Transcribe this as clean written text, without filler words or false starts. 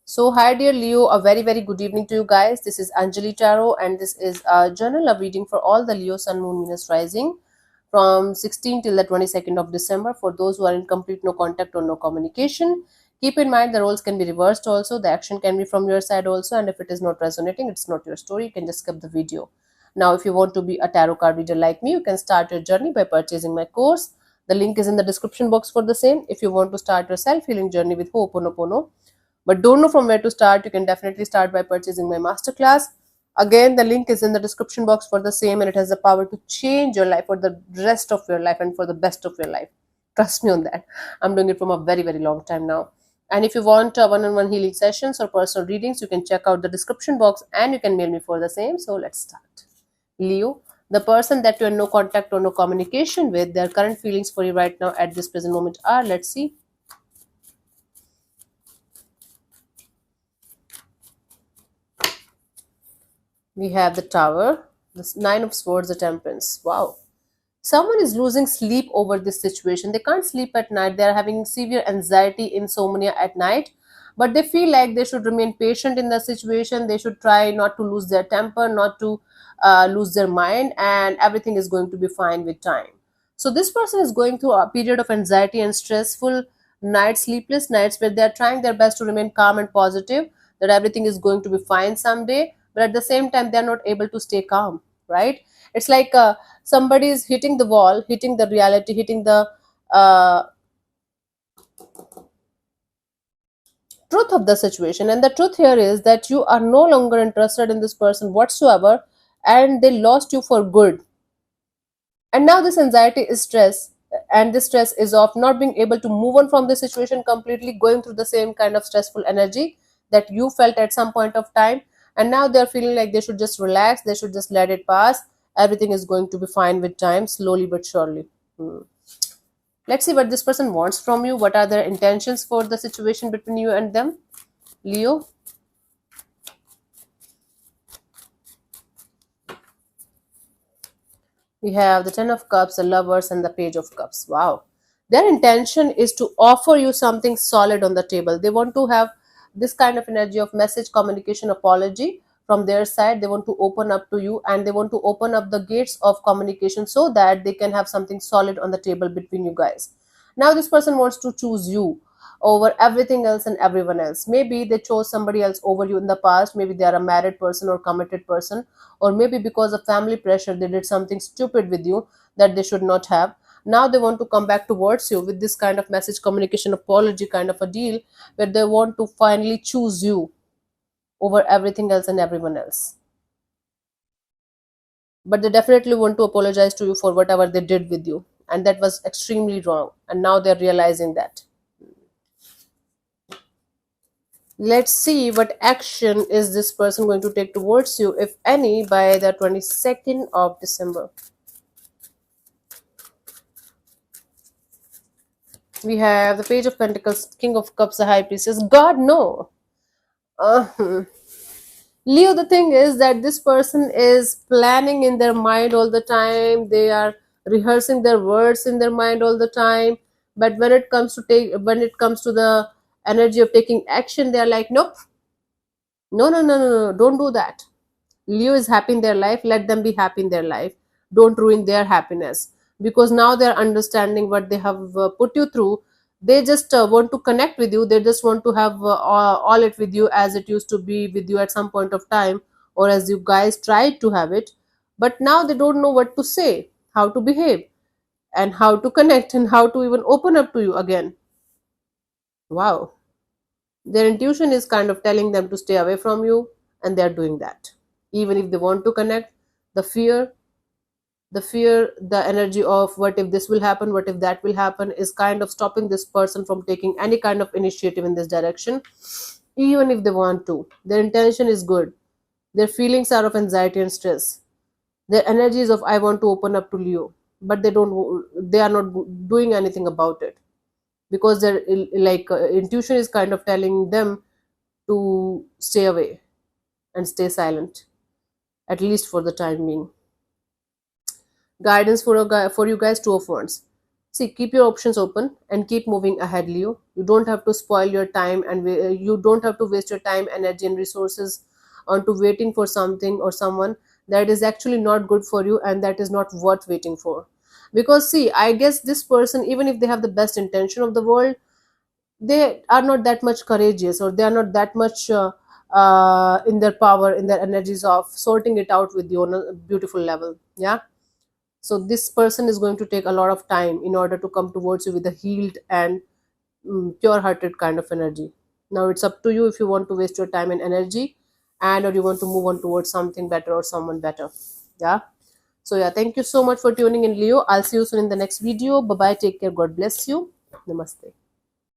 So, hi dear Leo, a very good evening to you guys. This is Anjali Tarot, and this is a journal of reading for all the Leo, Sun, Moon, Venus rising from 16 till the 22nd of December. For those who are in complete no contact or no communication, keep in mind the roles can be reversed also, the action can be from your side also, and if it is not resonating, it's not your story, you can just skip the video. Now, if you want to be a tarot card reader like me, you can start your journey by purchasing my course. The link is in the description box for the same. If you want to start your self healing journey with Ho'oponopono, but don't know from where to start, you can definitely start by purchasing my masterclass. Again, the link is in the description box for the same, and it has the power to change your life for the rest of your life and for the best of your life. Trust me on that. I'm doing it from a very long time now. And if you want one-on-one healing sessions or personal readings, you can check out the description box and you can mail me for the same. So let's start. Leo, the person that you're in no contact or no communication with, their current feelings for you right now at this present moment are, let's see. We have the Tower, the Nine of Swords, the Temperance. Wow. Someone is losing sleep over this situation. They can't sleep at night. They are having severe anxiety, insomnia at night. But they feel like they should remain patient in the situation. They should try not to lose their temper, not to lose their mind, and everything is going to be fine with time. So, this person is going through a period of anxiety and stressful nights, sleepless nights, where they are trying their best to remain calm and positive, that everything is going to be fine someday. But at the same time, they are not able to stay calm, right? It's like somebody is hitting the wall, hitting the reality, hitting the uh, truth of the situation. And the truth here is that you are no longer interested in this person whatsoever, and they lost you for good. And now this anxiety is stress, and this stress is of not being able to move on from the situation completely, going through the same kind of stressful energy that you felt at some point of time. And now they're feeling like they should just relax, they should just let it pass. Everything is going to be fine with time, slowly but surely. Hmm. Let's see what this person wants from you. What are their intentions for the situation between you and them? Leo, we have the Ten of Cups, the Lovers, and the Page of Cups. Wow. Their intention is to offer you something solid on the table. They want to have this kind of energy of message, communication, apology from their side. They want to open up to you, and they want to open up the gates of communication so that they can have something solid on the table between you guys. Now, this person wants to choose you over everything else and everyone else. Maybe they chose somebody else over you in the past. Maybe they are a married person or committed person, or maybe because of family pressure they did something stupid with you that they should not have. Now they want to come back towards you with this kind of message, communication, apology kind of a deal, where they want to finally choose you over everything else and everyone else. But they definitely want to apologize to you for whatever they did with you, and that was extremely wrong, and now they're realizing that. Let's see what action is this person going to take towards you, if any, by the 22nd of December. We have the Page of Pentacles, King of Cups, the High Priestess. God, no. Uh, Leo, the thing is that this person is planning in their mind all the time. They are rehearsing their words in their mind all the time. But when it comes to the energy of taking action, they are like, nope, no, don't do that. Leo is happy in their life. Let them be happy in their life. Don't ruin their happiness, because now they're understanding what they have put you through. They just want to connect with you. They just want to have all it with you as it used to be with you at some point of time, or as you guys tried to have it. But now they don't know what to say, how to behave, and how to connect, and how to even open up to you again. Wow. Their intuition is kind of telling them to stay away from you, and they're doing that. Even if they want to connect, the fear, the energy of what if this will happen, what if that will happen, is kind of stopping this person from taking any kind of initiative in this direction, even if they want to. Their intention is good. Their feelings are of anxiety and stress. Their energy is of I want to open up to Leo, but they are not doing anything about it, because their intuition is kind of telling them to stay away and stay silent, at least for the time being. Guidance for you guys, Two of Wands. See, keep your options open and keep moving ahead, Leo. You don't have to spoil your time, and you don't have to waste your time, energy, and resources onto waiting for something or someone that is actually not good for you and that is not worth waiting for. Because, see, I guess this person, even if they have the best intention of the world, they are not that much courageous, or they are not that much in their power, in their energies of sorting it out with you on a beautiful level. Yeah. So this person is going to take a lot of time in order to come towards you with a healed and pure hearted kind of energy. Now it's up to you if you want to waste your time and energy, and or you want to move on towards something better or someone better. Yeah. So yeah, thank you so much for tuning in, Leo. I'll see you soon in the next video. Bye bye, take care, God bless you. Namaste.